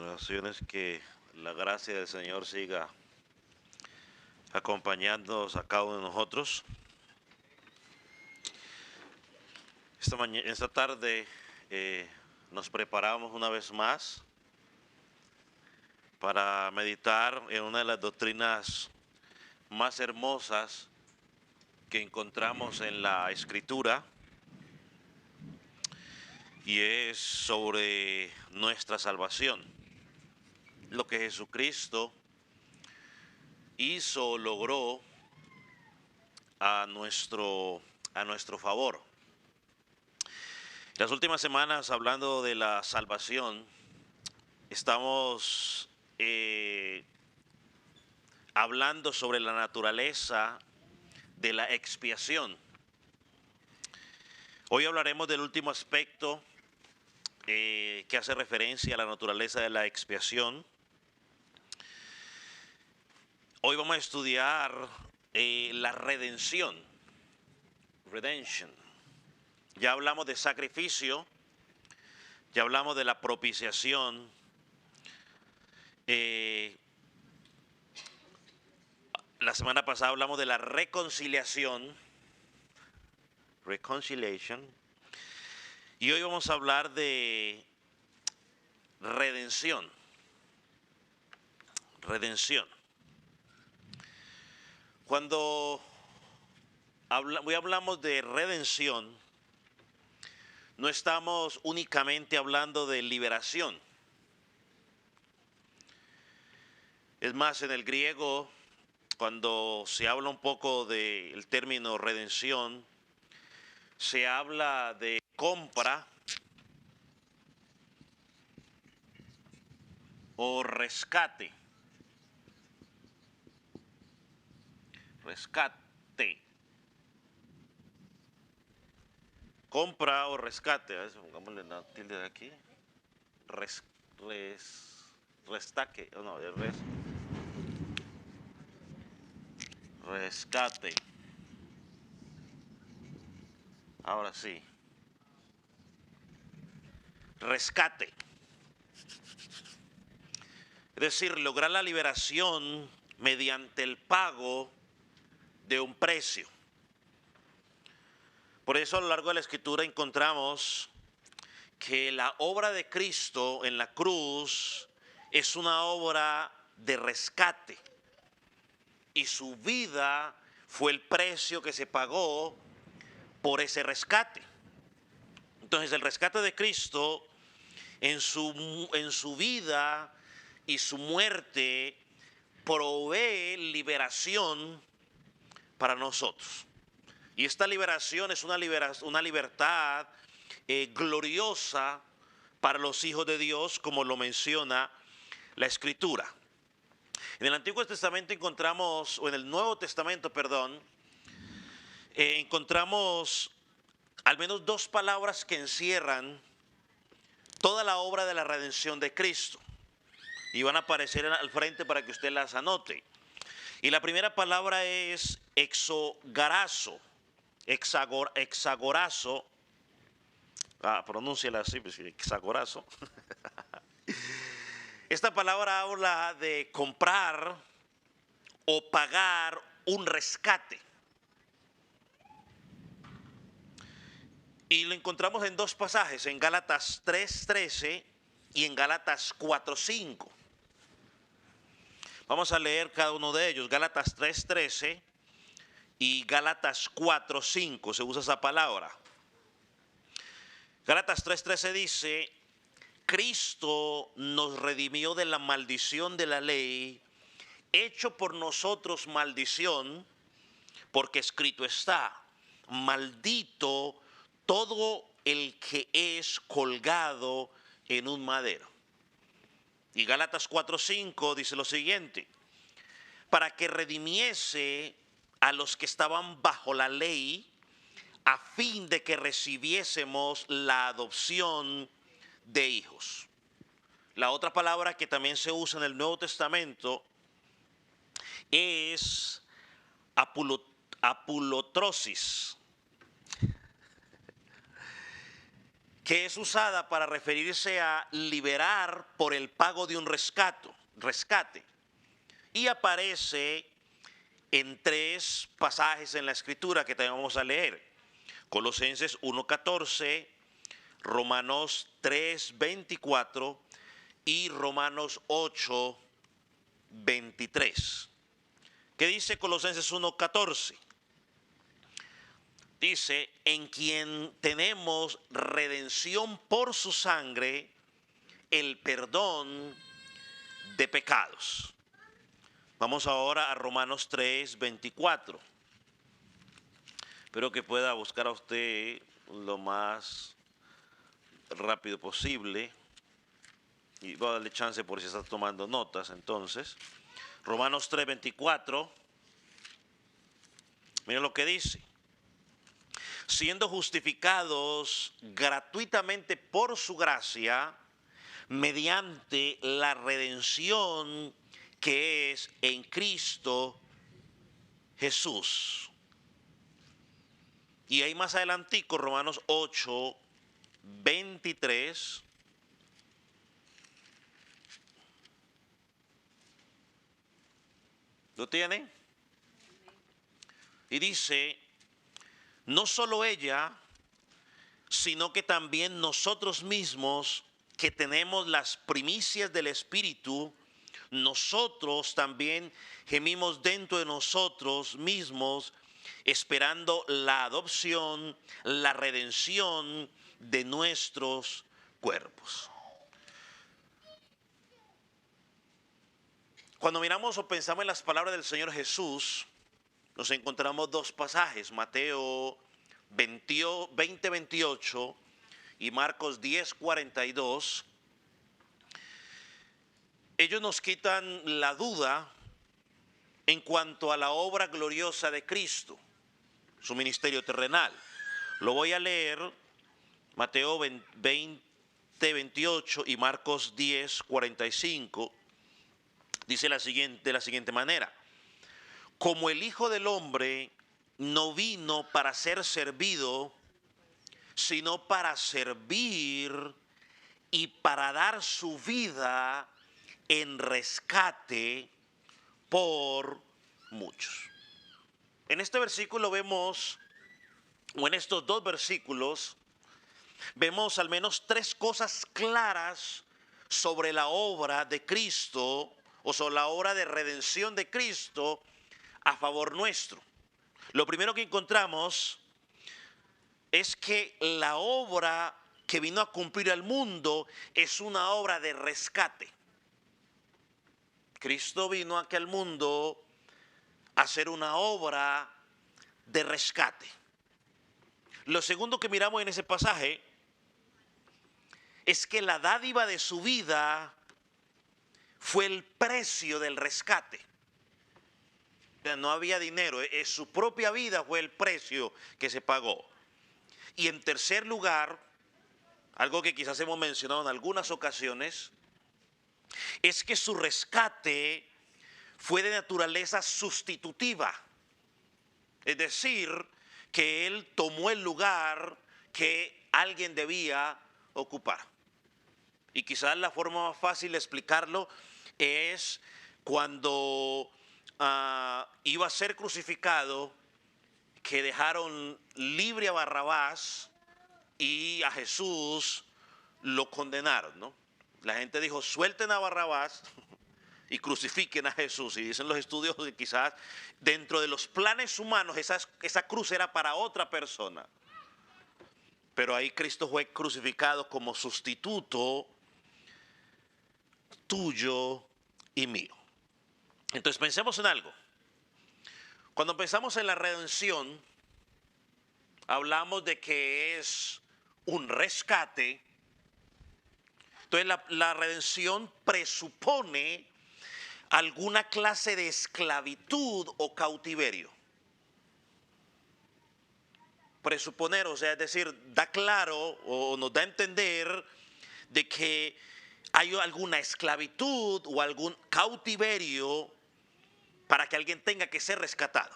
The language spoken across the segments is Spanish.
oración es que la gracia del Señor siga acompañándonos a cada uno de nosotros. Esta tarde nos preparamos una vez más para meditar en una de las doctrinas más hermosas que encontramos en la Escritura, y es sobre nuestra salvación. Lo que Jesucristo hizo, logró a nuestro favor. Las últimas semanas, hablando de la salvación, estamos hablando sobre la naturaleza de la expiación. Hoy hablaremos del último aspecto que hace referencia a la naturaleza de la expiación. Hoy vamos a estudiar la redención. Redemption. Ya hablamos de sacrificio, ya hablamos de la propiciación. La semana pasada hablamos de la reconciliación. Reconciliation. Y hoy vamos a hablar de redención. Redención. Cuando hablamos de redención, no estamos únicamente hablando de liberación. Es más, en el griego, cuando se habla un poco del término redención, se habla de compra o rescate. Rescate. Compra o rescate. A ver, pongámosle la tilde de aquí. Restaque. No, rescate. Ahora sí. Rescate. Es decir, lograr la liberación mediante el pago de un precio. Por eso a lo largo de la Escritura encontramos que la obra de Cristo en la cruz es una obra de rescate. Y su vida fue el precio que se pagó por ese rescate. Entonces el rescate de Cristo en su vida y su muerte provee liberación para nosotros. Y esta liberación es una libertad gloriosa para los hijos de Dios, como lo menciona la Escritura. En el Antiguo Testamento encontramos, o en el Nuevo Testamento, perdón, encontramos al menos dos palabras que encierran toda la obra de la redención de Cristo. Y van a aparecer al frente para que usted las anote. Y la primera palabra es exogorazo. Hexagorazo. Pronúnciala así, pues, hexagorazo. Esta palabra habla de comprar o pagar un rescate. Y lo encontramos en dos pasajes, en Gálatas 3:13 y en Gálatas 4:5. Vamos a leer cada uno de ellos. Gálatas 3:13 y Gálatas 4:5 se usa esa palabra. Gálatas 3:13 dice: Cristo nos redimió de la maldición de la ley, hecho por nosotros maldición, porque escrito está: maldito todo el que es colgado en un madero. Y Gálatas 4:5 dice lo siguiente: para que redimiese a los que estaban bajo la ley, a fin de que recibiésemos la adopción de hijos. La otra palabra que también se usa en el Nuevo Testamento es apulotrosis. que es usada para referirse a liberar por el pago de un rescate. Y aparece en 3 pasajes en la Escritura que también vamos a leer. Colosenses 1:14, Romanos 3:24 y Romanos 8:23. ¿Qué dice Colosenses 1:14? Dice, en quien tenemos redención por su sangre, el perdón de pecados. Vamos ahora a Romanos 3:24. Espero que pueda buscar a usted lo más rápido posible. Y voy a darle chance por si está tomando notas. Entonces, Romanos 3:24. Miren lo que dice. Siendo justificados gratuitamente por su gracia, mediante la redención que es en Cristo Jesús. Y ahí más adelantico, Romanos 8:23. ¿Lo tienen? Y dice, no solo ella, sino que también nosotros mismos, que tenemos las primicias del Espíritu, nosotros también gemimos dentro de nosotros mismos, esperando la adopción, la redención de nuestros cuerpos. Cuando miramos o pensamos en las palabras del Señor Jesús, nos encontramos 2 pasajes, Mateo 20:28 y Marcos 10:42. Ellos nos quitan la duda en cuanto a la obra gloriosa de Cristo, su ministerio terrenal. Lo voy a leer, Mateo 20:28 y Marcos 10:45. Dice de la siguiente manera. Como el Hijo del Hombre no vino para ser servido, sino para servir y para dar su vida en rescate por muchos. En este versículo vemos, o en estos 2 versículos, vemos al menos 3 cosas claras sobre la obra de Cristo, o sobre la obra de redención de Cristo a favor nuestro. Lo primero que encontramos es que la obra que vino a cumplir al mundo es una obra de rescate. Cristo vino aquí al mundo a hacer una obra de rescate. Lo segundo que miramos en ese pasaje es que la dádiva de su vida fue el precio del rescate. No había dinero, su propia vida fue el precio que se pagó. Y en tercer lugar, algo que quizás hemos mencionado en algunas ocasiones, es que su rescate fue de naturaleza sustitutiva. Es decir, que Él tomó el lugar que alguien debía ocupar. Y quizás la forma más fácil de explicarlo es cuando iba a ser crucificado, que dejaron libre a Barrabás y a Jesús lo condenaron, ¿no? La gente dijo, suelten a Barrabás y crucifiquen a Jesús. Y dicen los estudios que quizás dentro de los planes humanos esa cruz era para otra persona. Pero ahí Cristo fue crucificado como sustituto tuyo y mío. Entonces pensemos en algo. Cuando pensamos en la redención, hablamos de que es un rescate. Entonces la redención presupone alguna clase de esclavitud o cautiverio. Presuponer, o sea, es decir, da claro o nos da a entender de que hay alguna esclavitud o algún cautiverio para que alguien tenga que ser rescatado.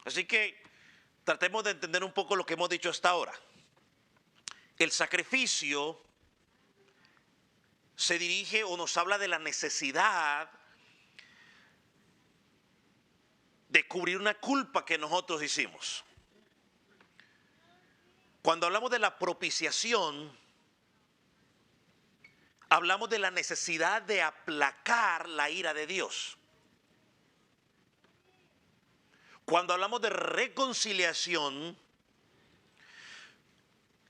Así que Tratemos de entender un poco lo que hemos dicho hasta ahora. El sacrificio se dirige o nos habla de la necesidad de cubrir una culpa que nosotros hicimos. Cuando hablamos de la propiciación, hablamos de la necesidad de aplacar la ira de Dios. Cuando hablamos de reconciliación,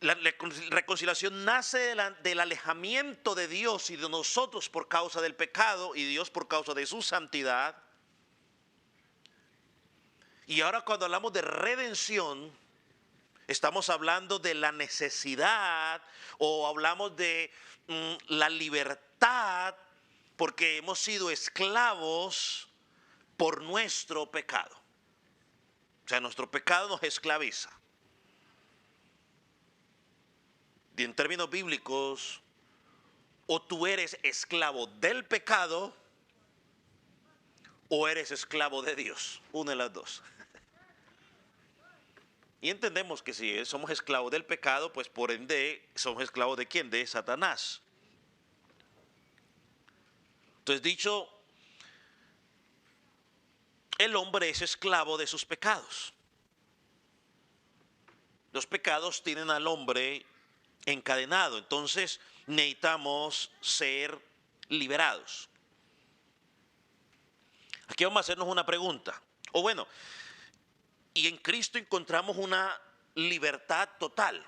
la reconciliación nace del alejamiento de Dios y de nosotros por causa del pecado y Dios por causa de su santidad. Y ahora cuando hablamos de redención, estamos hablando de la necesidad o hablamos de la libertad porque hemos sido esclavos por nuestro pecado. O sea, nuestro pecado nos esclaviza. Y en términos bíblicos, o tú eres esclavo del pecado o eres esclavo de Dios. Una de las dos. Y entendemos que si somos esclavos del pecado, pues por ende somos esclavos de ¿quién? De Satanás. Entonces dicho, el hombre es esclavo de sus pecados. Los pecados tienen al hombre encadenado, entonces necesitamos ser liberados. Aquí vamos a hacernos una pregunta. O bueno, y en Cristo encontramos una libertad total.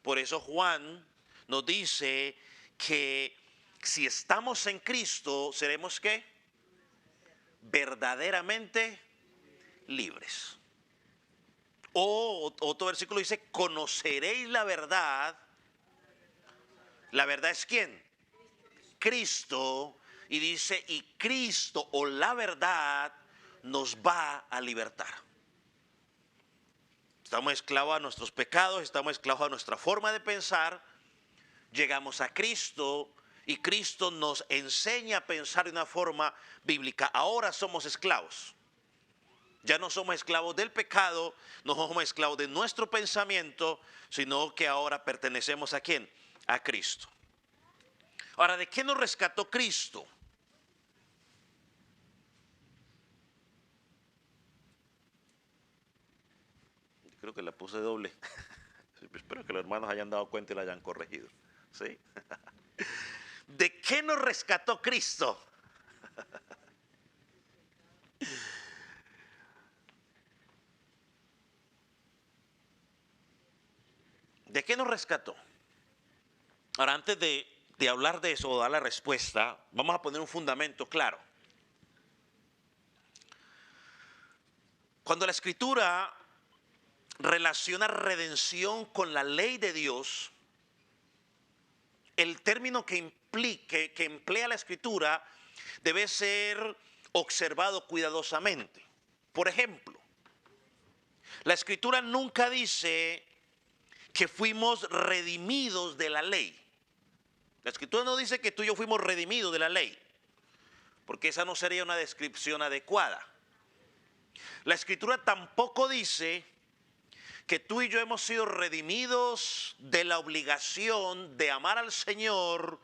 Por eso Juan nos dice que si estamos en Cristo, seremos ¿qué? Verdaderamente libres. O otro versículo dice, conoceréis la verdad. ¿La verdad es quién? Cristo. Y dice, y Cristo o la verdad nos va a libertar. Estamos esclavos a nuestros pecados, estamos esclavos a nuestra forma de pensar. Llegamos a Cristo y Cristo nos enseña a pensar de una forma bíblica. Ahora somos esclavos. Ya no somos esclavos del pecado, no somos esclavos de nuestro pensamiento, sino que ahora pertenecemos ¿a quién? A Cristo. Ahora, ¿de qué nos rescató Cristo? Yo creo que la puse doble. Espero que los hermanos hayan dado cuenta y la hayan corregido. ¿Sí? ¿De qué nos rescató Cristo? ¿De qué nos rescató? Ahora, antes de hablar de eso o dar la respuesta, vamos a poner un fundamento claro. Cuando la Escritura relaciona redención con la ley de Dios, el término que emplea la Escritura debe ser observado cuidadosamente. Por ejemplo, la Escritura nunca dice que fuimos redimidos de la ley. La Escritura no dice que tú y yo fuimos redimidos de la ley, porque esa no sería una descripción adecuada. La Escritura tampoco dice que tú y yo hemos sido redimidos de la obligación de amar al Señor,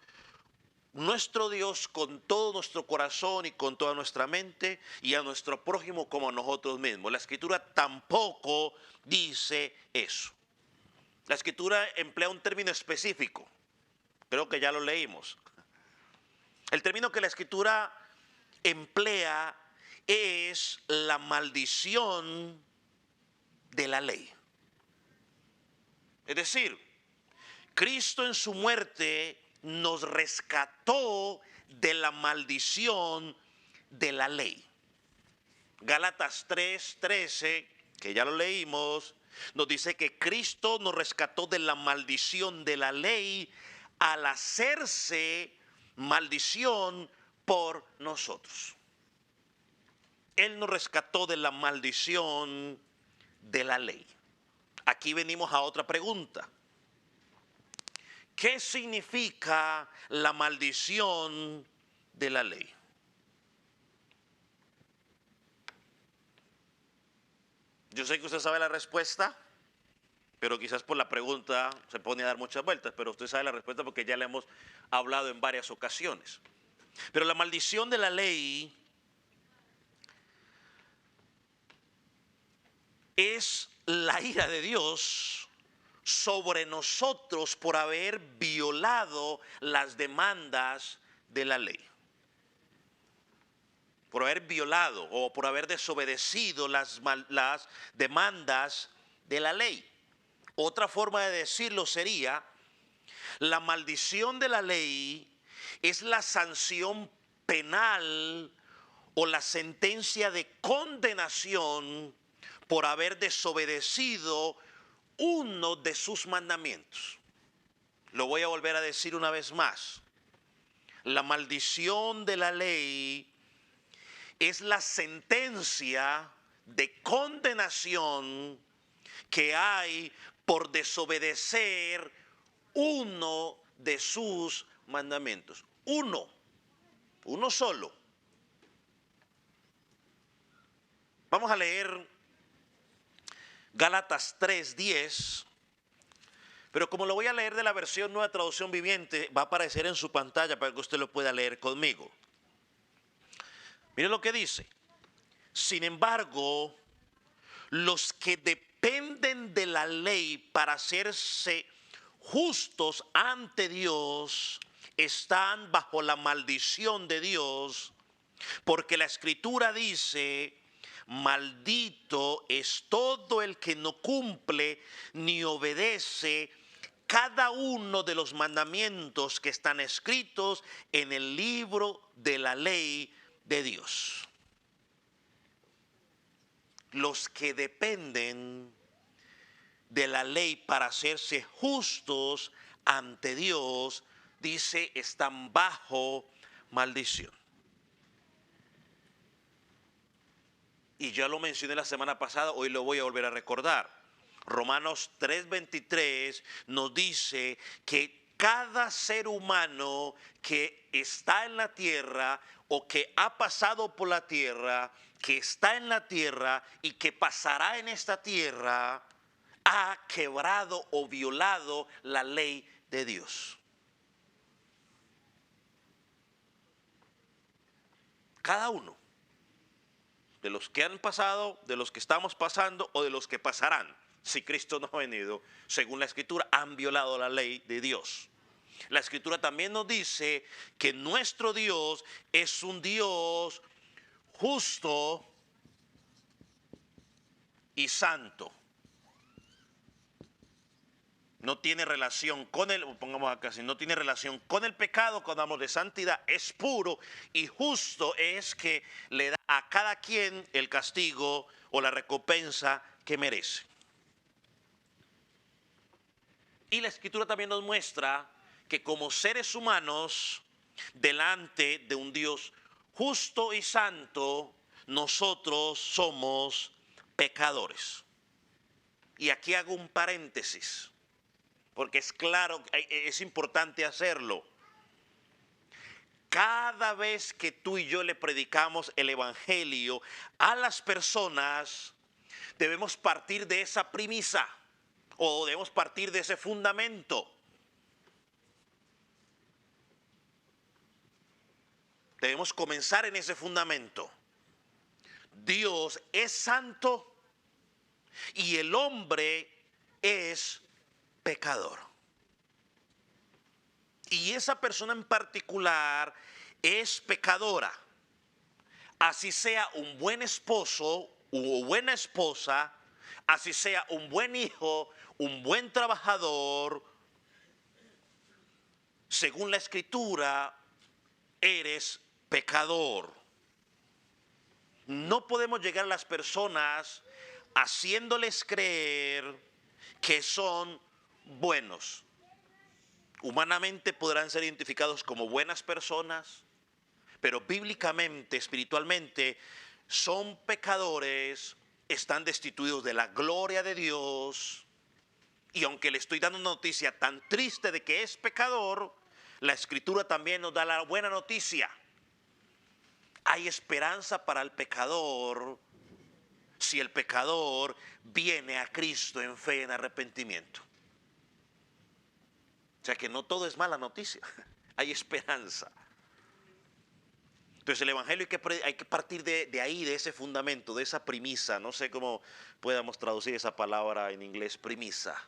nuestro Dios, con todo nuestro corazón y con toda nuestra mente, y a nuestro prójimo como a nosotros mismos. La Escritura tampoco dice eso. La Escritura emplea un término específico. Creo que ya lo leímos. El término que la Escritura emplea es la maldición de la ley. Es decir, Cristo en su muerte nos rescató de la maldición de la ley. Gálatas 3:13, que ya lo leímos, nos dice que Cristo nos rescató de la maldición de la ley al hacerse maldición por nosotros. Él nos rescató de la maldición de la ley. Aquí venimos a otra pregunta. ¿Qué significa la maldición de la ley? Yo sé que usted sabe la respuesta, pero quizás por la pregunta se pone a dar muchas vueltas, pero usted sabe la respuesta porque ya le hemos hablado en varias ocasiones. Pero la maldición de la ley es la ira de Dios sobre nosotros por haber violado las demandas de la ley. Por haber violado o por haber desobedecido las demandas de la ley. Otra forma de decirlo sería, la maldición de la ley es la sanción penal o la sentencia de condenación por haber desobedecido uno de sus mandamientos. Lo voy a volver a decir una vez más. La maldición de la ley es la sentencia de condenación que hay por desobedecer uno de sus mandamientos. Uno solo. Vamos a leer Gálatas 3:10, pero como lo voy a leer de la versión Nueva Traducción Viviente, va a aparecer en su pantalla para que usted lo pueda leer conmigo. Mire lo que dice. Sin embargo, los que dependen de la ley para hacerse justos ante Dios están bajo la maldición de Dios, porque la Escritura dice: maldito es todo el que no cumple ni obedece cada uno de los mandamientos que están escritos en el libro de la ley de Dios. Los que dependen de la ley para hacerse justos ante Dios, dice, están bajo maldición. Y ya lo mencioné la semana pasada, hoy lo voy a volver a recordar. Romanos 3:23 nos dice que cada ser humano que está en la tierra o que ha pasado por la tierra, que está en la tierra y que pasará en esta tierra, ha quebrado o violado la ley de Dios. Cada uno. De los que han pasado, de los que estamos pasando o de los que pasarán, si Cristo no ha venido, según la Escritura, han violado la ley de Dios. La Escritura también nos dice que nuestro Dios es un Dios justo y santo. No tiene relación con el, pongamos acá, si no tiene relación con el pecado. Cuando hablamos de santidad, es puro, y justo es que le da a cada quien el castigo o la recompensa que merece. Y la Escritura también nos muestra que como seres humanos, delante de un Dios justo y santo, nosotros somos pecadores. Y aquí hago un paréntesis, porque es claro, es importante hacerlo. Cada vez que tú y yo le predicamos el evangelio a las personas, debemos partir de esa premisa o debemos partir de ese fundamento. Debemos comenzar en ese fundamento. Dios es santo y el hombre es pecador. Y esa persona en particular es pecadora. Así sea un buen esposo o buena esposa, así sea un buen hijo, un buen trabajador, según la Escritura, eres pecador. No podemos llegar a las personas haciéndoles creer que son buenos. Humanamente podrán ser identificados como buenas personas, pero bíblicamente, espiritualmente, son pecadores, están destituidos de la gloria de Dios. Y aunque le estoy dando una noticia tan triste de que es pecador, la Escritura también nos da la buena noticia. Hay esperanza para el pecador si el pecador viene a Cristo en fe, en arrepentimiento. O sea que no todo es mala noticia, hay esperanza. Entonces el Evangelio hay que partir de ahí, de ese fundamento, de esa premisa. No sé cómo podamos traducir esa palabra en inglés, premisa.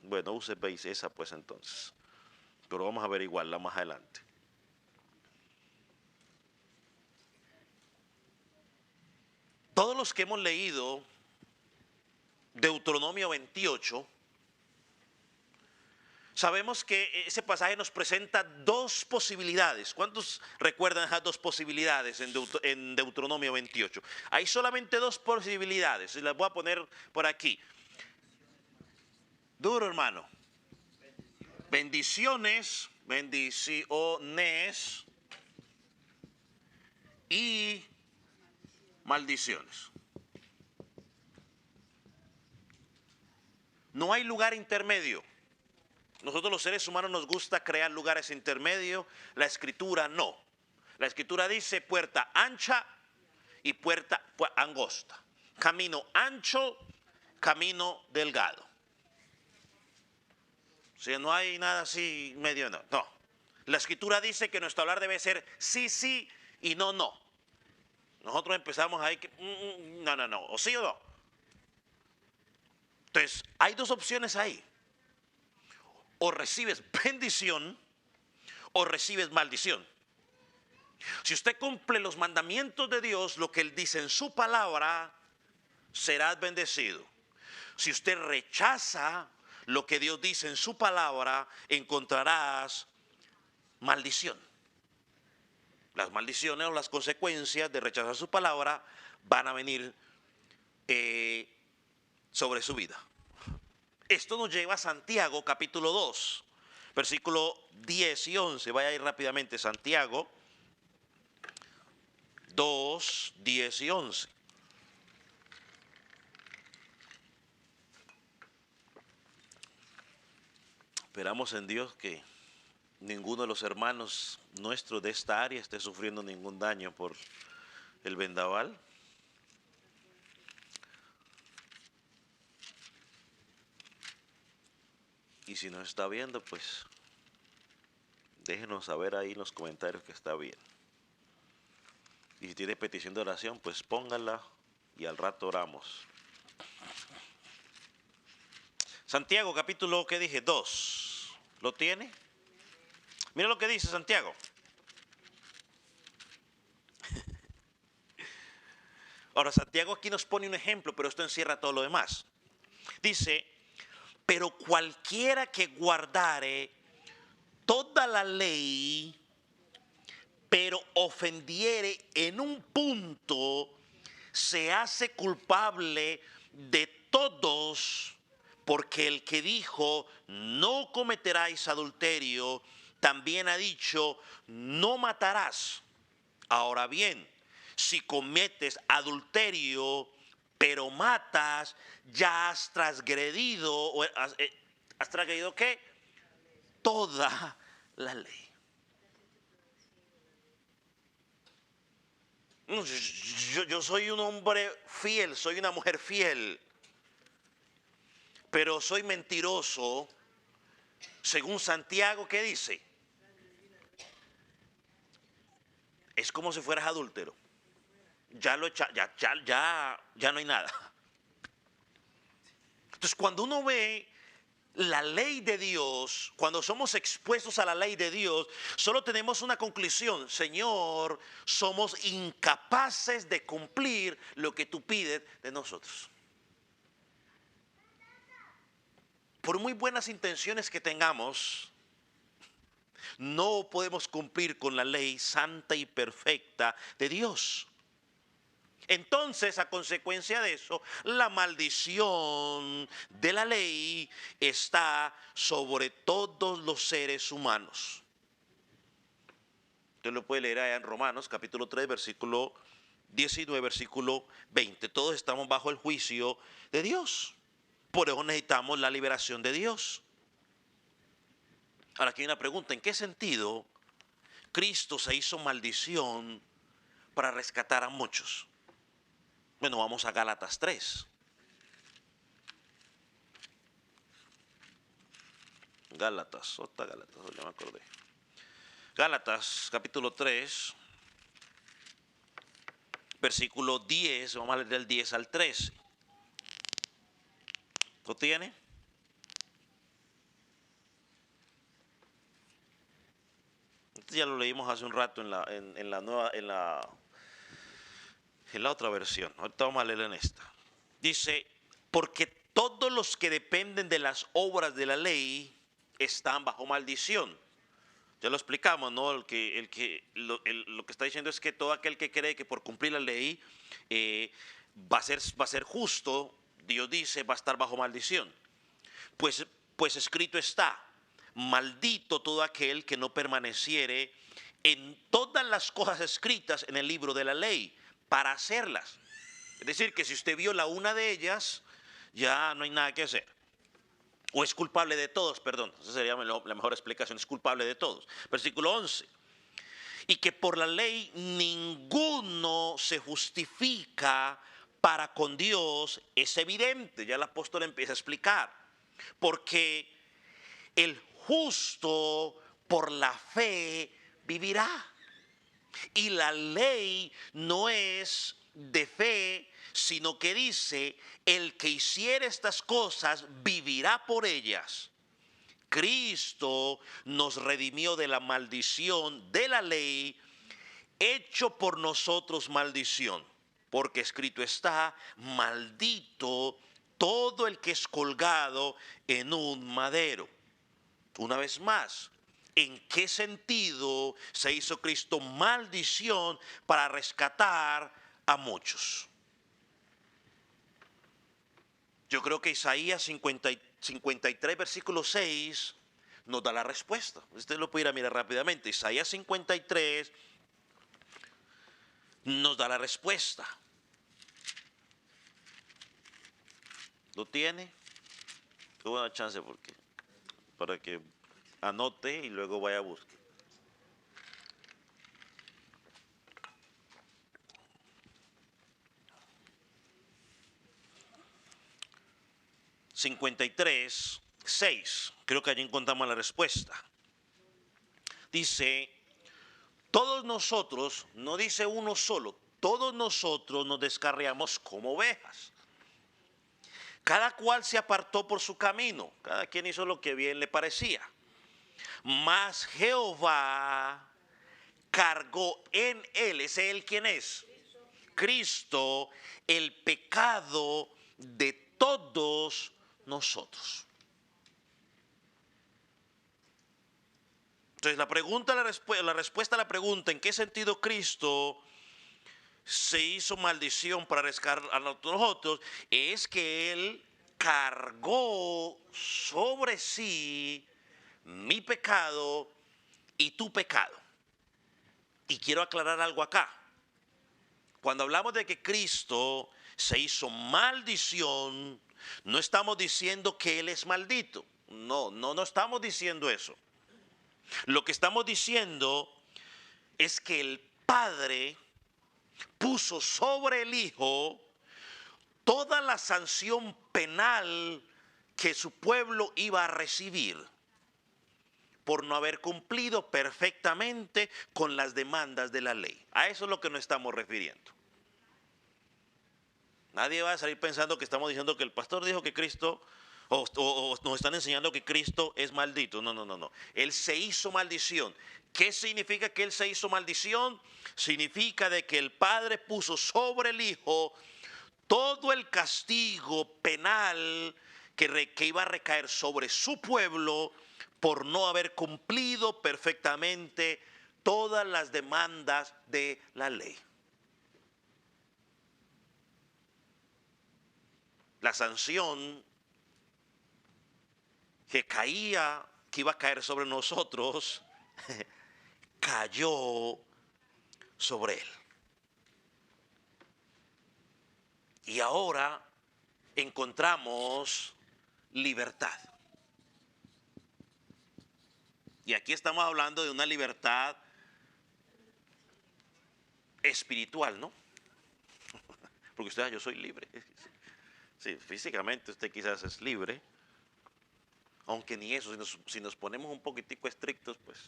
Bueno, veis esa pues entonces. Pero vamos a averiguarla más adelante. Todos los que hemos leído Deuteronomio 28, sabemos que ese pasaje nos presenta dos posibilidades. ¿Cuántos recuerdan esas dos posibilidades en Deuteronomio 28? Hay solamente dos posibilidades y las voy a poner por aquí. Duro, hermano. Bendiciones y maldiciones. No hay lugar intermedio. Nosotros los seres humanos nos gusta crear lugares intermedios. La escritura no. La escritura dice puerta ancha y puerta angosta. Camino ancho, camino delgado. O sea, no hay nada así medio, no. No. La escritura dice que nuestro hablar debe ser sí, sí y no, no. Nosotros empezamos ahí que no, o sí o no. Entonces, hay dos opciones ahí. O recibes bendición o recibes maldición. Si usted cumple los mandamientos de Dios, lo que Él dice en su palabra, serás bendecido. Si usted rechaza lo que Dios dice en su palabra, encontrarás maldición. Las maldiciones o las consecuencias de rechazar su palabra van a venir sobre su vida. Esto nos lleva a Santiago capítulo 2, versículo 10 y 11. Vaya a ir rápidamente, Santiago 2, 10 y 11. Esperamos en Dios que ninguno de los hermanos nuestros de esta área esté sufriendo ningún daño por el vendaval. Y si nos está viendo, pues déjenos saber ahí en los comentarios que está bien. Y si tiene petición de oración, pues pónganla y al rato oramos. Santiago capítulo, ¿qué dije? 2. ¿Lo tiene? Mira lo que dice Santiago. Ahora, Santiago aquí nos pone un ejemplo, pero esto encierra todo lo demás. Dice, pero cualquiera que guardare toda la ley, pero ofendiere en un punto, se hace culpable de todos, porque el que dijo, no cometerás adulterio, también ha dicho, no matarás. Ahora bien, si cometes adulterio, pero matas, ya has transgredido, ¿has transgredido qué? Toda la ley. Yo soy un hombre fiel, soy una mujer fiel, pero soy mentiroso. Según Santiago, ¿qué dice? Es como si fueras adúltero. Ya no hay nada. Entonces, cuando uno ve la ley de Dios, cuando somos expuestos a la ley de Dios, solo tenemos una conclusión: Señor, somos incapaces de cumplir lo que tú pides de nosotros. Por muy buenas intenciones que tengamos, no podemos cumplir con la ley santa y perfecta de Dios. Entonces, a consecuencia de eso, la maldición de la ley está sobre todos los seres humanos. Usted lo puede leer allá en Romanos capítulo 3, versículo 19, versículo 20. Todos estamos bajo el juicio de Dios. Por eso necesitamos la liberación de Dios. Ahora aquí hay una pregunta: ¿en qué sentido Cristo se hizo maldición para rescatar a muchos? Bueno, vamos a Gálatas 3. Gálatas, otra Gálatas, ya me acordé. Gálatas, capítulo 3, versículo 10, vamos a leer del 10 al 13. ¿Lo tiene? Este ya lo leímos hace un rato en la nueva, en la otra versión. Ahorita vamos a leer en esta. Dice, porque todos los que dependen de las obras de la ley están bajo maldición. Ya lo explicamos, ¿no? Lo que está diciendo es que todo aquel que cree que por cumplir la ley va a ser justo, Dios dice, va a estar bajo maldición. Pues escrito está, maldito todo aquel que no permaneciere en todas las cosas escritas en el libro de la ley para hacerlas. Es decir, que si usted viola una de ellas, ya no hay nada que hacer. O es culpable de todos, perdón. Esa sería la mejor explicación, es culpable de todos. Versículo 11. Y que por la ley ninguno se justifica para con Dios es evidente. Ya el apóstol empieza a explicar. Porque el justo por la fe vivirá. Y la ley no es de fe, sino que dice, el que hiciere estas cosas vivirá por ellas. Cristo nos redimió de la maldición de la ley, hecho por nosotros maldición, porque escrito está, maldito todo el que es colgado en un madero. Una vez más, ¿en qué sentido se hizo Cristo maldición para rescatar a muchos? Yo creo que Isaías 53, versículo 6, nos da la respuesta. Usted lo puede ir a mirar rápidamente. Isaías 53 nos da la respuesta. ¿Lo tiene? Te voy a dar chance para que anote y luego vaya a buscar. (53:6). Creo que allí encontramos la respuesta. Dice, todos nosotros, no dice uno solo, todos nosotros nos descarriamos como ovejas. Cada cual se apartó por su camino, cada quien hizo lo que bien le parecía. Mas Jehová cargó en él, ¿ese él quién es? Cristo, el pecado de todos nosotros. Entonces la respuesta a la pregunta, ¿en qué sentido Cristo se hizo maldición para rescatar a nosotros? Es que Él cargó sobre sí mi pecado y tu pecado. Y quiero aclarar algo acá. Cuando hablamos de que Cristo se hizo maldición, no estamos diciendo que Él es maldito. No estamos diciendo eso. Lo que estamos diciendo es que el Padre puso sobre el Hijo toda la sanción penal que su pueblo iba a recibir por no haber cumplido perfectamente con las demandas de la ley. A eso es lo que nos estamos refiriendo. Nadie va a salir pensando que estamos diciendo que el pastor dijo que Cristo, o nos están enseñando que Cristo es maldito. No. Él se hizo maldición. ¿Qué significa que Él se hizo maldición? Significa de que el Padre puso sobre el Hijo todo el castigo penal que iba a recaer sobre su pueblo por no haber cumplido perfectamente todas las demandas de la ley. La sanción que iba a caer sobre nosotros, cayó sobre él. Y ahora encontramos libertad. Y aquí estamos hablando de una libertad espiritual, ¿no? Porque usted, yo soy libre. Sí, físicamente usted quizás es libre, aunque ni eso, si nos ponemos un poquitico estrictos, pues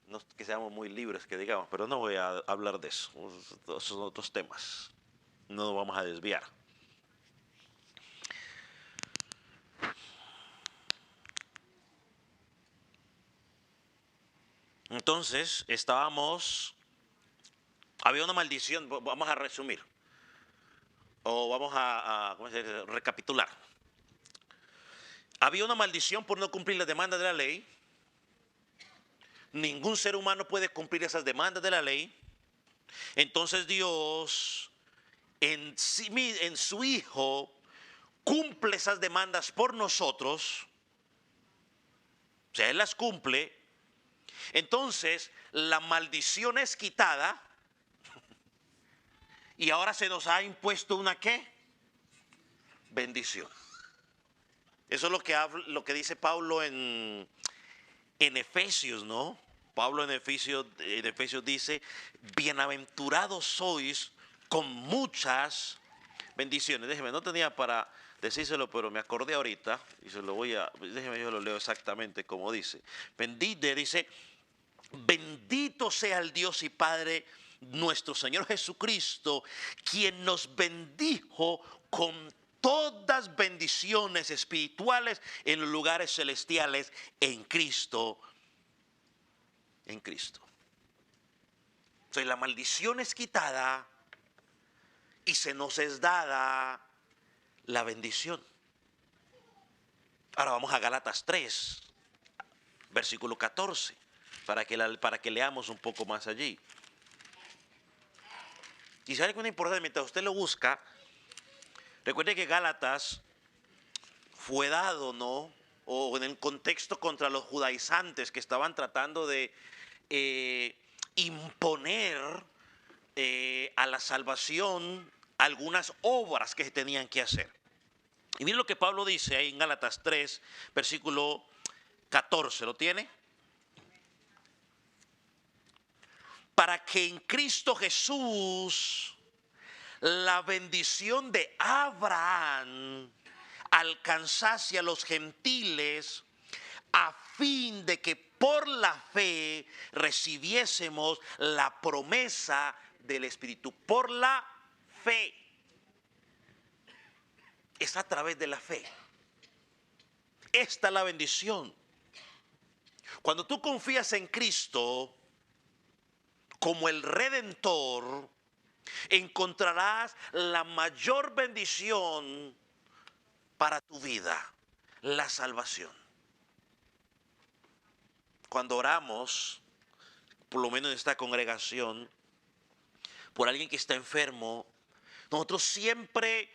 no es que seamos muy libres, que digamos, pero no voy a hablar de eso. Esos son otros temas. No nos vamos a desviar. Entonces, había una maldición, vamos a resumir, o vamos a ¿cómo se dice? Recapitular. Había una maldición por no cumplir las demandas de la ley. Ningún ser humano puede cumplir esas demandas de la ley. Entonces Dios en su Hijo cumple esas demandas por nosotros. O sea, Él las cumple. Entonces la maldición es quitada. Y ahora se nos ha impuesto una ¿qué? Bendición. Eso es lo que dice Pablo en Efesios, ¿no? Pablo en Efesios dice, bienaventurados sois con muchas bendiciones. Déjeme, no tenía para decírselo, pero me acordé ahorita y déjeme, yo lo leo exactamente como dice. Dice, bendito sea el Dios y Padre nuestro Señor Jesucristo, quien nos bendijo con todas bendiciones espirituales en los lugares celestiales en Cristo. En Cristo. Entonces la maldición es quitada y se nos es dada la bendición. Ahora vamos a Gálatas 3, versículo 14, para que leamos un poco más allí. Y si hay algo importante, mientras usted lo busca, recuerde que Gálatas fue dado, ¿no? O en el contexto contra los judaizantes que estaban tratando de imponer a la salvación algunas obras que se tenían que hacer. Y miren lo que Pablo dice ahí en Gálatas 3, versículo 14, ¿lo tiene? Para que en Cristo Jesús la bendición de Abraham alcanzase a los gentiles, a fin de que por la fe recibiésemos la promesa del Espíritu. Por la fe. Es a través de la fe. Esta es la bendición. Cuando tú confías en Cristo como el Redentor, encontrarás la mayor bendición para tu vida, la salvación. Cuando oramos, por lo menos en esta congregación, por alguien que está enfermo, nosotros siempre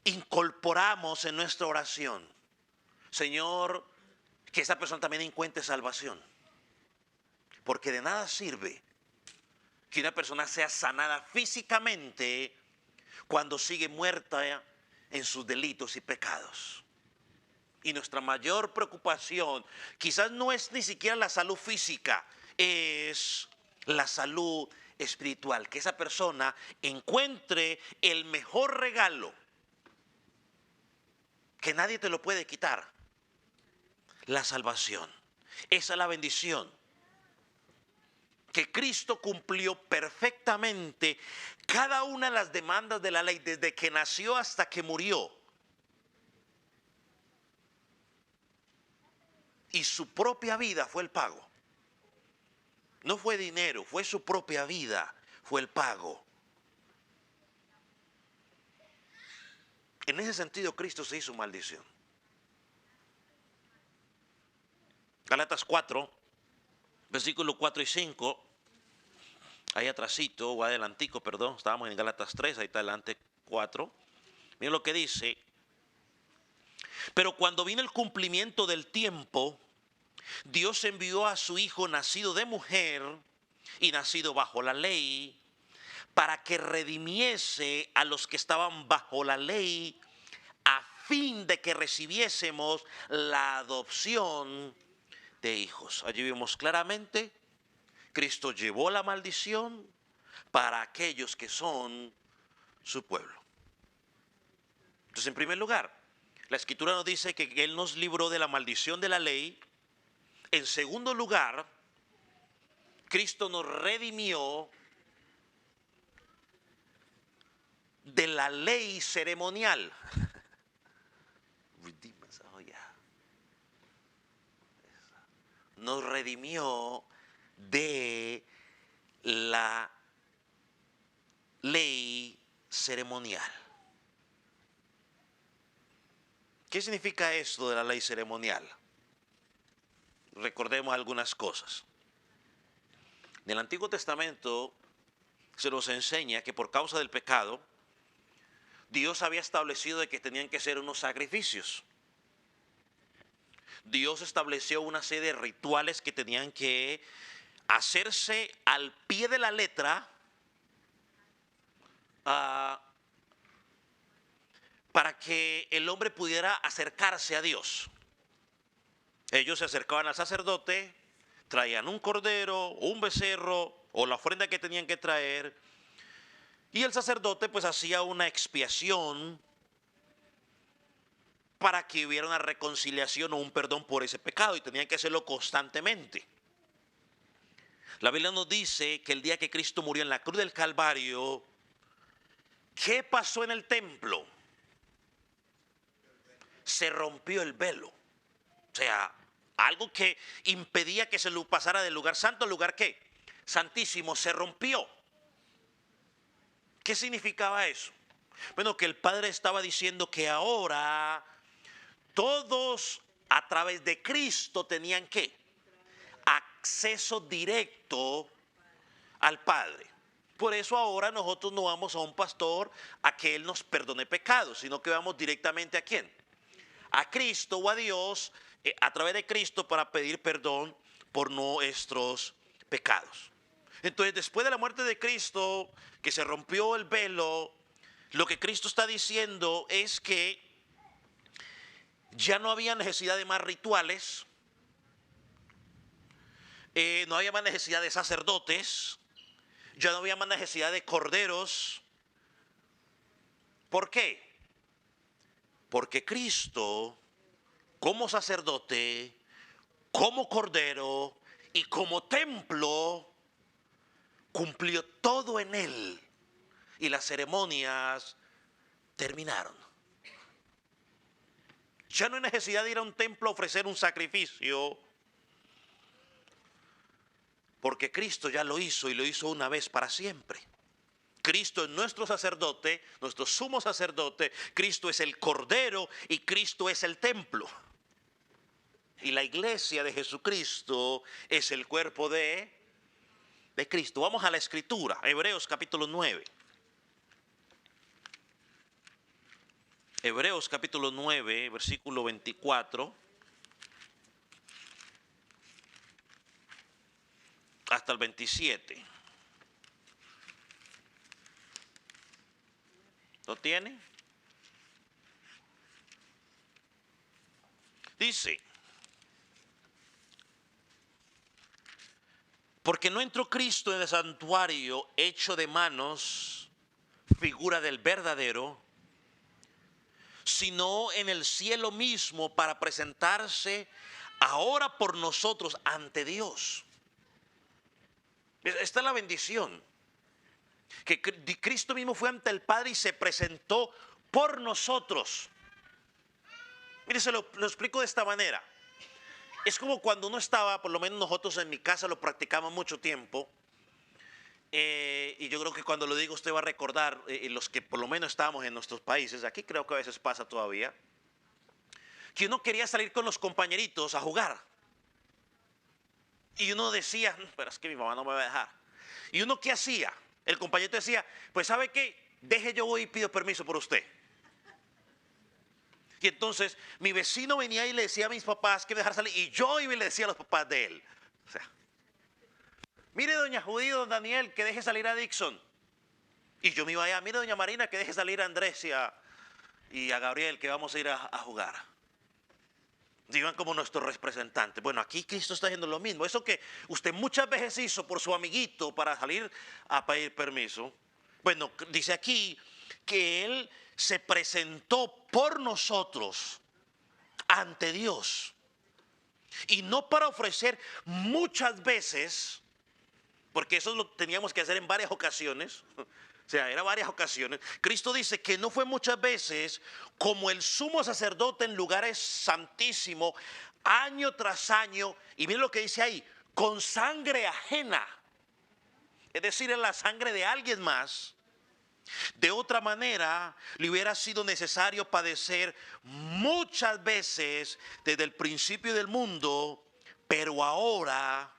incorporamos en nuestra oración, Señor, que esa persona también encuentre salvación. Porque de nada sirve que una persona sea sanada físicamente cuando sigue muerta en sus delitos y pecados. Y nuestra mayor preocupación quizás no es ni siquiera la salud física, es la salud espiritual. Que esa persona encuentre el mejor regalo que nadie te lo puede quitar: la salvación. Esa es la bendición que Cristo cumplió perfectamente cada una de las demandas de la ley desde que nació hasta que murió. Y su propia vida fue el pago. No fue dinero, fue su propia vida, fue el pago. En ese sentido, Cristo se hizo maldición. Gálatas 4, versículos 4 y 5. Ahí atrásito, o adelantico, perdón. Estábamos en Gálatas 3, ahí está adelante 4. Miren lo que dice. Pero cuando vino el cumplimiento del tiempo, Dios envió a su Hijo nacido de mujer y nacido bajo la ley, para que redimiese a los que estaban bajo la ley, a fin de que recibiésemos la adopción de hijos. Allí vemos claramente, Cristo llevó la maldición, para aquellos que son su pueblo. Entonces, en primer lugar, la Escritura nos dice que Él nos libró de la maldición de la ley. En segundo lugar, Cristo nos redimió de la ley ceremonial. Nos redimió de la ley ceremonial. ¿Qué significa esto de la ley ceremonial? Recordemos algunas cosas. En el Antiguo Testamento se nos enseña que por causa del pecado, Dios había establecido de que tenían que ser unos sacrificios. Dios estableció una serie de rituales que tenían que hacerse al pie de la letra para que el hombre pudiera acercarse a Dios. Ellos se acercaban al sacerdote, traían un cordero, un becerro o la ofrenda que tenían que traer, y el sacerdote pues hacía una expiación para que hubiera una reconciliación o un perdón por ese pecado, y tenían que hacerlo constantemente. La Biblia nos dice que el día que Cristo murió en la cruz del Calvario, ¿qué pasó en el templo? Se rompió el velo. O sea, algo que impedía que se lo pasara del lugar santo al lugar ¿qué? Santísimo, se rompió. ¿Qué significaba eso? Bueno, que el Padre estaba diciendo que ahora todos a través de Cristo tenían ¿qué? Acceso directo al Padre. Por eso ahora nosotros no vamos a un pastor a que Él nos perdone pecados, sino que vamos directamente ¿a quién? A Cristo o a Dios, a través de Cristo, para pedir perdón por nuestros pecados. Entonces, después de la muerte de Cristo, que se rompió el velo, lo que Cristo está diciendo es que ya no había necesidad de más rituales, no había más necesidad de sacerdotes, ya no había más necesidad de corderos. ¿Por qué? Porque Cristo, como sacerdote, como cordero y como templo, cumplió todo en él, y las ceremonias terminaron. Ya no hay necesidad de ir a un templo a ofrecer un sacrificio, porque Cristo ya lo hizo, y lo hizo una vez para siempre. Cristo es nuestro sacerdote, nuestro sumo sacerdote. Cristo es el cordero y Cristo es el templo. Y la iglesia de Jesucristo es el cuerpo de Cristo. Vamos a la escritura, Hebreos capítulo 9. Hebreos capítulo 9, versículo 24 hasta el 27. ¿Lo tiene? Dice: porque no entró Cristo en el santuario hecho de manos, figura del verdadero, sino en el cielo mismo, para presentarse ahora por nosotros ante Dios. Esta es la bendición, que Cristo mismo fue ante el Padre y se presentó por nosotros. Mire, se lo explico de esta manera. Es como cuando uno estaba, por lo menos nosotros en mi casa lo practicamos mucho tiempo, y yo creo que cuando lo digo usted va a recordar, los que por lo menos estábamos en nuestros países, aquí creo que a veces pasa todavía, que uno quería salir con los compañeritos a jugar. Y uno decía, pero es que mi mamá no me va a dejar. ¿Y uno qué hacía? El compañero decía, pues ¿sabe qué? Deje, yo voy y pido permiso por usted. Y entonces mi vecino venía y le decía a mis papás que me dejara salir, y yo iba y le decía a los papás de él. O sea, mire doña Judy, don Daniel, que deje salir a Dixon. Y yo me iba allá, mire doña Marina, que deje salir a Andrés y a Gabriel, que vamos a ir a jugar. Digan como nuestro representante. Bueno, aquí Cristo está haciendo lo mismo. Eso que usted muchas veces hizo por su amiguito para salir a pedir permiso. Bueno, dice aquí que Él se presentó por nosotros ante Dios. Y no para ofrecer muchas veces, porque eso lo teníamos que hacer en varias ocasiones. O sea, era varias ocasiones. Cristo dice que no fue muchas veces como el sumo sacerdote en lugares santísimos, año tras año. Y miren lo que dice ahí, con sangre ajena. Es decir, en la sangre de alguien más. De otra manera, le hubiera sido necesario padecer muchas veces desde el principio del mundo, pero ahora,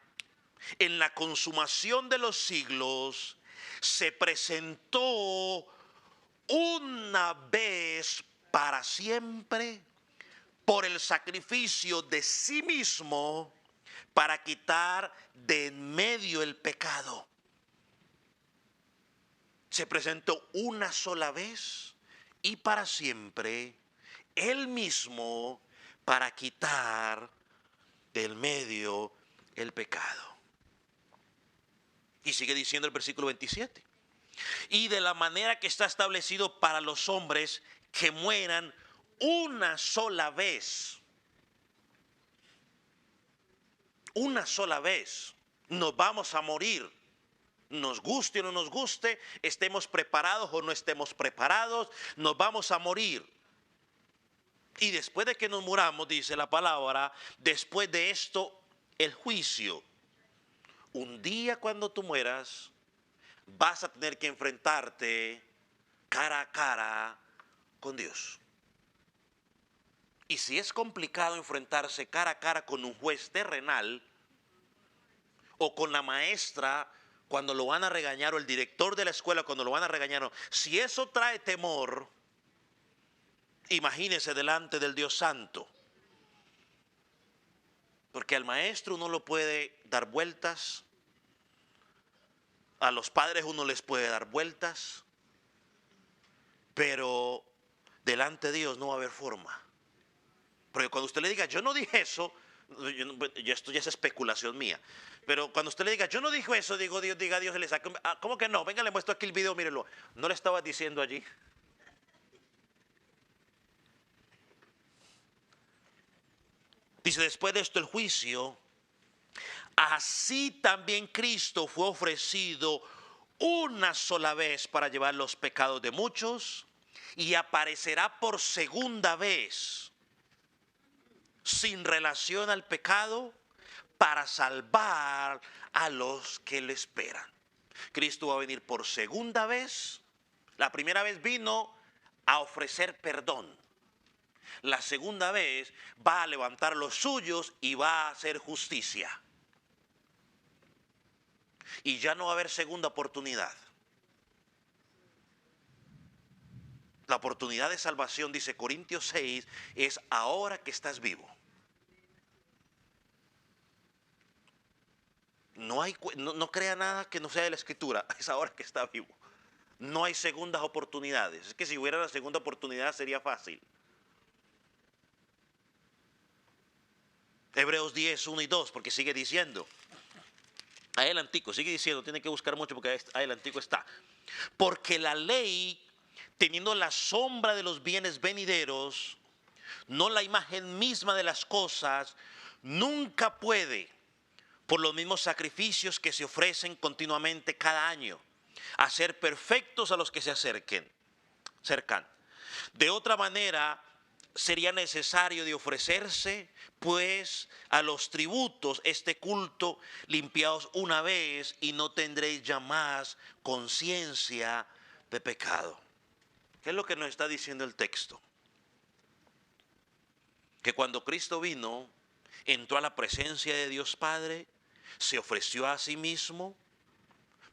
en la consumación de los siglos, se presentó una vez para siempre por el sacrificio de sí mismo para quitar de en medio el pecado. Se presentó una sola vez y para siempre Él mismo para quitar del medio el pecado. Y sigue diciendo el versículo 27. Y de la manera que está establecido para los hombres que mueran una sola vez. Una sola vez nos vamos a morir. Nos guste o no nos guste, estemos preparados o no estemos preparados, nos vamos a morir. Y después de que nos muramos, dice la palabra, después de esto, el juicio. Un día cuando tú mueras, vas a tener que enfrentarte cara a cara con Dios. Y si es complicado enfrentarse cara a cara con un juez terrenal o con la maestra cuando lo van a regañar, o el director de la escuela cuando lo van a regañar, si eso trae temor, imagínese delante del Dios Santo. Porque al maestro uno lo puede dar vueltas, a los padres uno les puede dar vueltas, pero delante de Dios no va a haber forma. Porque cuando usted le diga, yo no dije eso, esto ya es especulación mía. Pero cuando usted le diga, yo no dije eso, diga Dios, se le saca, ¿cómo que no? Venga, le muestro aquí el video, mírenlo. ¿No le estaba diciendo allí? Dice, después de esto el juicio, así también Cristo fue ofrecido una sola vez para llevar los pecados de muchos y aparecerá por segunda vez sin relación al pecado para salvar a los que le esperan. Cristo va a venir por segunda vez. La primera vez vino a ofrecer perdón. La segunda vez va a levantar los suyos y va a hacer justicia. Y ya no va a haber segunda oportunidad. La oportunidad de salvación, dice Corintios 6, es ahora que estás vivo. No crea nada que no sea de la Escritura, es ahora que está vivo. No hay segundas oportunidades. Es que si hubiera la segunda oportunidad sería fácil. Hebreos 10, 1 y 2, porque sigue diciendo. Adelantico, sigue diciendo, tiene que buscar mucho porque adelantico está. Porque la ley, teniendo la sombra de los bienes venideros, no la imagen misma de las cosas, nunca puede, por los mismos sacrificios que se ofrecen continuamente cada año, hacer perfectos a los que se cercan. De otra manera, sería necesario de ofrecerse, pues, a los tributos este culto limpiados una vez y no tendréis ya más conciencia de pecado. ¿Qué es lo que nos está diciendo el texto? Que cuando Cristo vino, entró a la presencia de Dios Padre, se ofreció a sí mismo.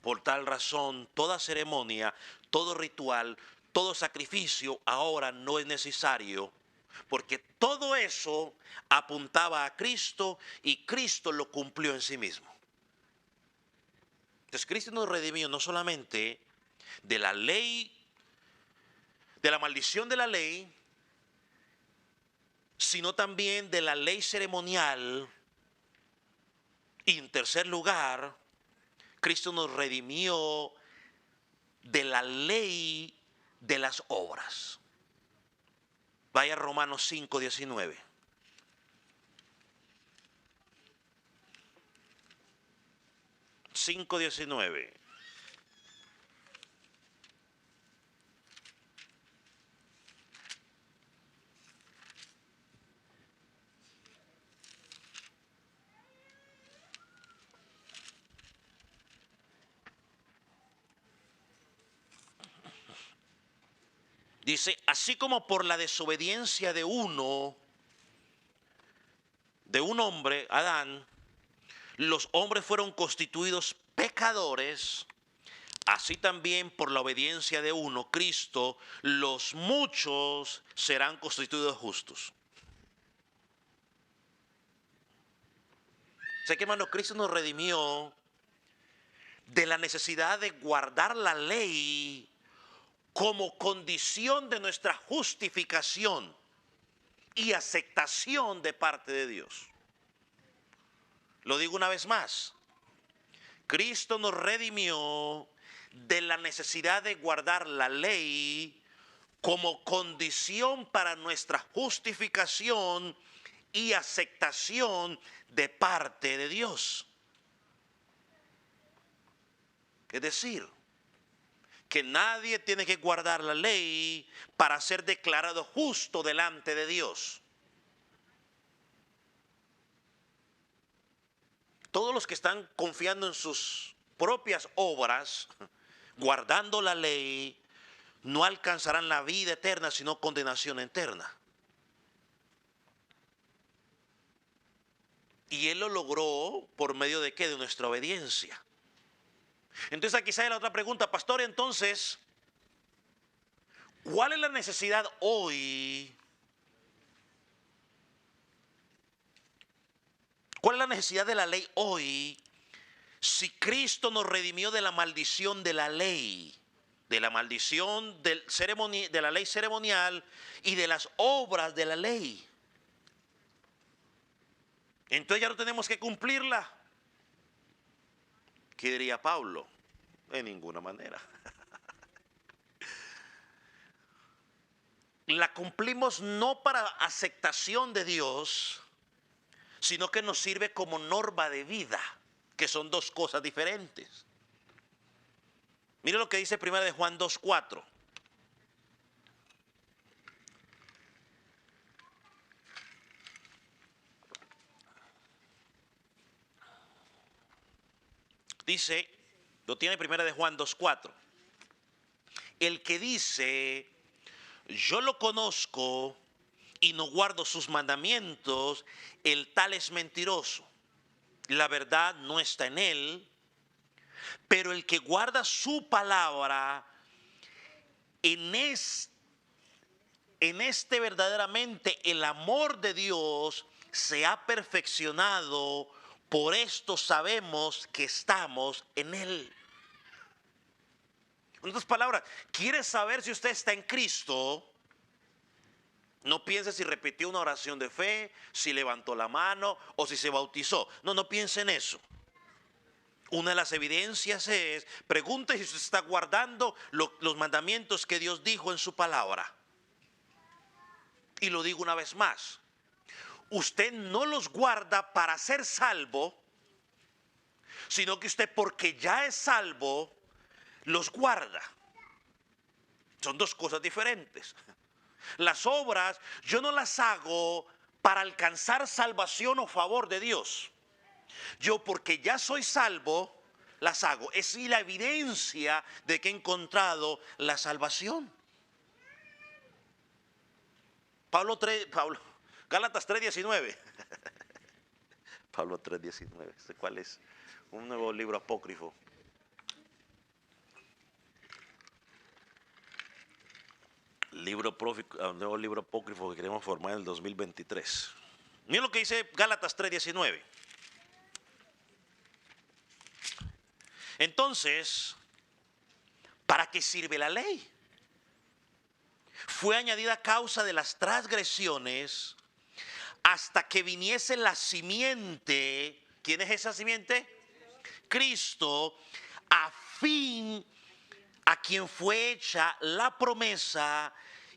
Por tal razón, toda ceremonia, todo ritual, todo sacrificio ahora no es necesario, porque todo eso apuntaba a Cristo y Cristo lo cumplió en sí mismo. Entonces Cristo nos redimió no solamente de la ley, de la maldición de la ley, sino también de la ley ceremonial. Y en tercer lugar, Cristo nos redimió de la ley de las obras. Vaya a Romanos 5:19. Dice, así como por la desobediencia de un hombre, Adán, los hombres fueron constituidos pecadores, así también por la obediencia de uno, Cristo, los muchos serán constituidos justos. Sé que, hermano, Cristo nos redimió de la necesidad de guardar la ley como condición de nuestra justificación y aceptación de parte de Dios. Lo digo una vez más. Cristo nos redimió de la necesidad de guardar la ley como condición para nuestra justificación y aceptación de parte de Dios. Es decir, que nadie tiene que guardar la ley para ser declarado justo delante de Dios. Todos los que están confiando en sus propias obras, guardando la ley, no alcanzarán la vida eterna, sino condenación eterna. Y Él lo logró por medio de ¿qué? De nuestra obediencia. Entonces aquí sale la otra pregunta, pastor, entonces, ¿cuál es la necesidad hoy? ¿Cuál es la necesidad de la ley hoy si Cristo nos redimió de la maldición de la ley? De la maldición de la ley ceremonial y de las obras de la ley. Entonces ya no tenemos que cumplirla. ¿Qué diría Pablo? De ninguna manera. La cumplimos no para aceptación de Dios, sino que nos sirve como norma de vida, que son dos cosas diferentes. Mire lo que dice 1 de Juan 2:4. Dice, lo tiene 1 de Juan 2:4. El que dice, yo lo conozco y no guardo sus mandamientos, el tal es mentiroso. La verdad no está en él, pero el que guarda su palabra, en este verdaderamente el amor de Dios se ha perfeccionado, por esto sabemos que estamos en Él. En otras palabras, ¿quiere saber si usted está en Cristo? No piense si repitió una oración de fe, si levantó la mano o si se bautizó. No piense en eso. Una de las evidencias es, pregunte si usted está guardando los mandamientos que Dios dijo en su palabra. Y lo digo una vez más, usted no los guarda para ser salvo, sino que usted, porque ya es salvo, los guarda. Son dos cosas diferentes. Las obras yo no las hago para alcanzar salvación o favor de Dios. Yo, porque ya soy salvo, las hago. Es la evidencia de que he encontrado la salvación. Gálatas 3:19. Pablo 3:19. ¿Este cuál es? Un nuevo libro apócrifo. Nuevo libro apócrifo que queremos formar en el 2023. Miren lo que dice Gálatas 3:19. Entonces, ¿para qué sirve la ley? Fue añadida a causa de las transgresiones hasta que viniese la simiente. ¿Quién es esa simiente? Cristo, a fin a quien fue hecha la promesa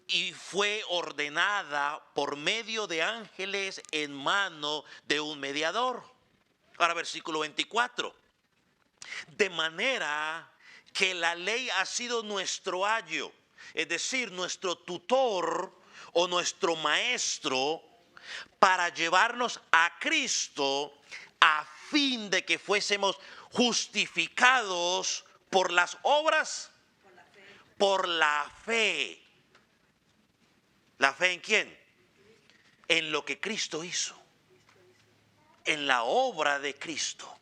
y fue ordenada por medio de ángeles en mano de un mediador. Ahora versículo 24. De manera que la ley ha sido nuestro ayo, es decir, nuestro tutor o nuestro maestro, para llevarnos a Cristo a fin de que fuésemos justificados por las obras, por la fe. ¿La fe en quién? En lo que Cristo hizo, en la obra de Cristo.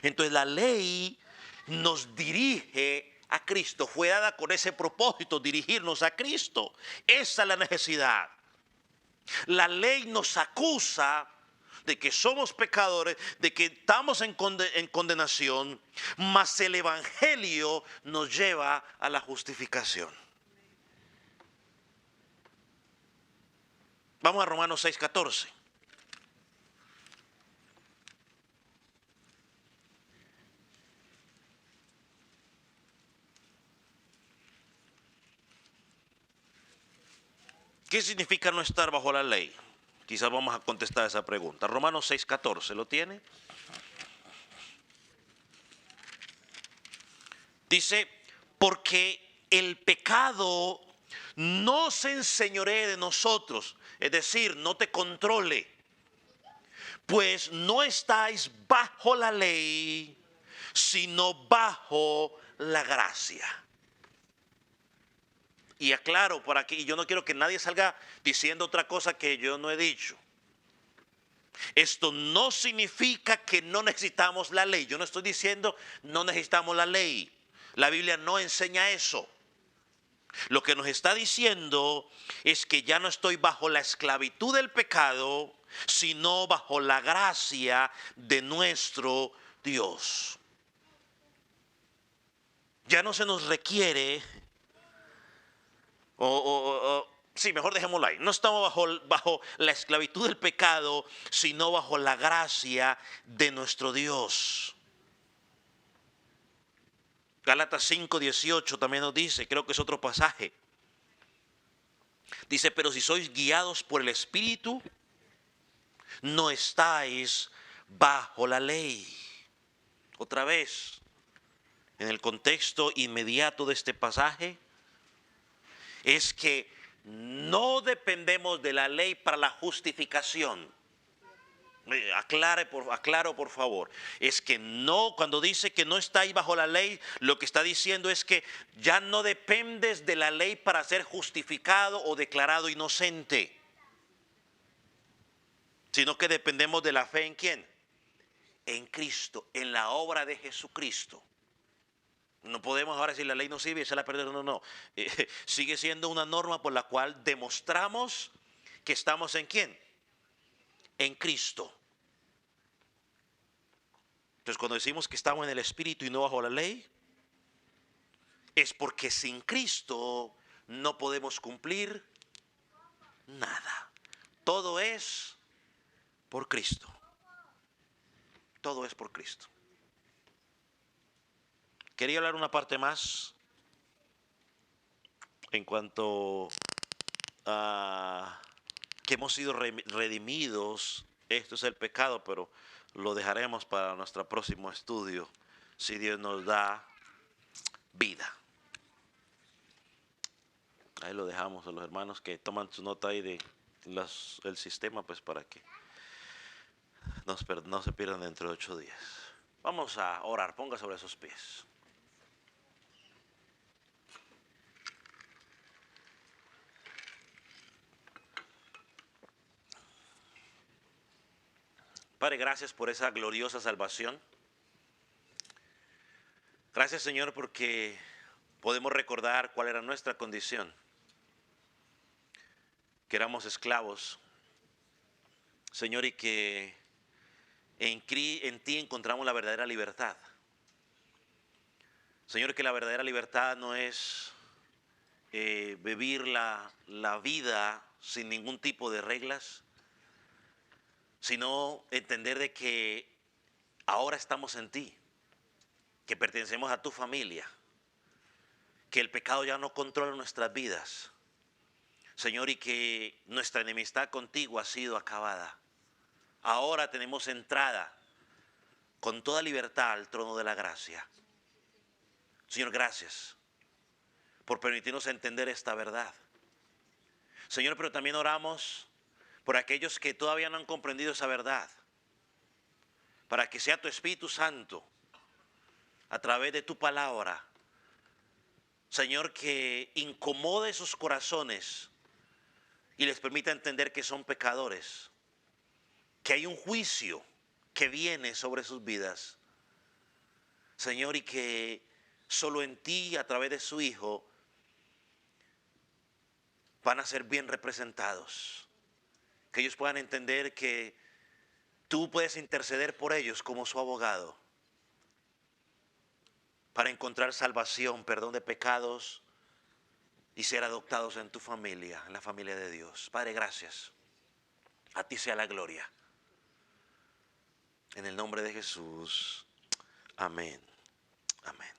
Entonces la ley nos dirige a Cristo, fue dada con ese propósito, dirigirnos a Cristo. Esa es la necesidad. La ley nos acusa de que somos pecadores, de que estamos en condenación, mas el Evangelio nos lleva a la justificación. Vamos a Romanos 6:14. ¿Qué significa no estar bajo la ley? Quizás vamos a contestar esa pregunta. Romanos 6:14, ¿lo tiene? Dice, porque el pecado no se enseñoree de nosotros, es decir, no te controle, pues no estáis bajo la ley, sino bajo la gracia. Y aclaro por aquí, yo no quiero que nadie salga diciendo otra cosa que yo no he dicho. Esto no significa que no necesitamos la ley. Yo no estoy diciendo no necesitamos la ley. La Biblia no enseña eso. Lo que nos está diciendo es que ya no estoy bajo la esclavitud del pecado, sino bajo la gracia de nuestro Dios. Ya no se nos requiere, sí, mejor dejémoslo ahí. No estamos bajo la esclavitud del pecado, sino bajo la gracia de nuestro Dios. Gálatas 5:18 también nos dice, creo que es otro pasaje. Dice, pero si sois guiados por el Espíritu, no estáis bajo la ley. Otra vez, en el contexto inmediato de este pasaje, es que no dependemos de la ley para la justificación. Aclaro por favor. Es que no, cuando dice que no estáis bajo la ley, lo que está diciendo es que ya no dependes de la ley para ser justificado o declarado inocente, sino que dependemos de la fe en ¿quién? En Cristo, en la obra de Jesucristo. No podemos ahora decir la ley no sirve y se la perdieron. No. Sigue siendo una norma por la cual demostramos que estamos en ¿quién? En Cristo. Entonces cuando decimos que estamos en el Espíritu y no bajo la ley, es porque sin Cristo no podemos cumplir nada. Todo es por Cristo. Todo es por Cristo. Quería hablar una parte más en cuanto a que hemos sido redimidos. Esto es el pecado, pero lo dejaremos para nuestro próximo estudio, si Dios nos da vida. Ahí lo dejamos a los hermanos que toman su nota ahí de el sistema, pues para que no se pierdan dentro de 8 días. Vamos a orar, ponga sobre sus pies. Padre, gracias por esa gloriosa salvación. Gracias, Señor, porque podemos recordar cuál era nuestra condición. Que éramos esclavos, Señor, y que en ti encontramos la verdadera libertad. Señor, que la verdadera libertad no es vivir la vida sin ningún tipo de reglas, sino entender de que ahora estamos en ti, que pertenecemos a tu familia, que el pecado ya no controla nuestras vidas, Señor, y que nuestra enemistad contigo ha sido acabada. Ahora tenemos entrada con toda libertad al trono de la gracia. Señor, gracias por permitirnos entender esta verdad. Señor, pero también oramos por aquellos que todavía no han comprendido esa verdad, para que sea tu Espíritu Santo, a través de tu palabra, Señor, que incomode sus corazones y les permita entender que son pecadores, que hay un juicio que viene sobre sus vidas, Señor, y que solo en ti, a través de su Hijo, van a ser bien representados. Que ellos puedan entender que tú puedes interceder por ellos como su abogado, para encontrar salvación, perdón de pecados y ser adoptados en tu familia, en la familia de Dios. Padre, gracias. A ti sea la gloria. En el nombre de Jesús. Amén. Amén.